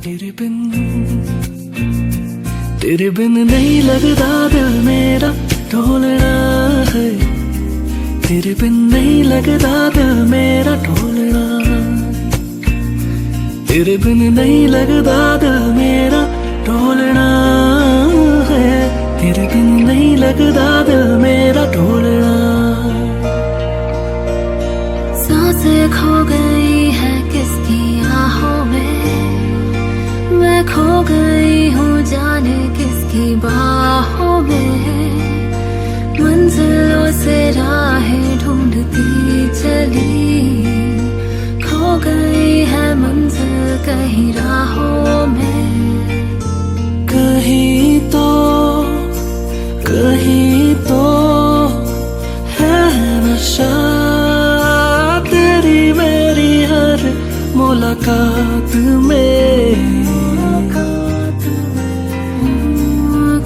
तेरे बिन तेरे बिन नहीं लगता दिल मेरा ढोलना है। तेरे बिन नहीं लगता दिल मेरा ढोलना। तेरे बिन नहीं लगता दिल मेरा ढोलना है। तेरे बिन नहीं लगता दिल मेरा ढोलना। सांसें खो गई है किसकी आहों में, मैं खो गई हूँ जाने किसकी बाहों में। मंजिलों से राहें ढूंढती चली, खो गई है मंजिल कहीं राहों में। कहीं तो है नशा तेरी मेरी हर मुलाकात में।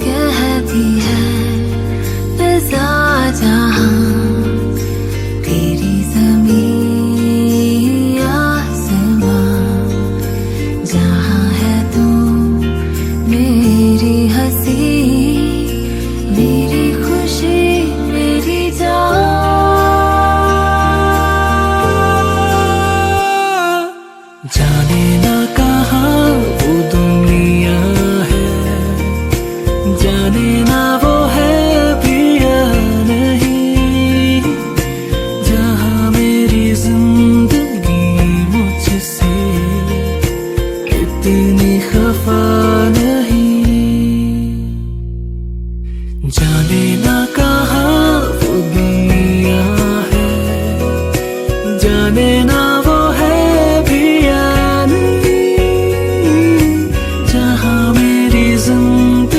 कहती है फिजा जहां, तेरी ज़मीं आसमां, जहां है तू मेरी हंसी, मेरी खुशी, मेरी जान। जाने ना कहाँ वो दुनिया है, जाने ना वो है भी या नहीं, जहाँ मेरी जिंदगी मुझसे इतनी खफा नहीं। जाने ना कहाँ वो दुनिया है, जाने ना वो है भी या नहीं, जहाँ मेरी जिंदगी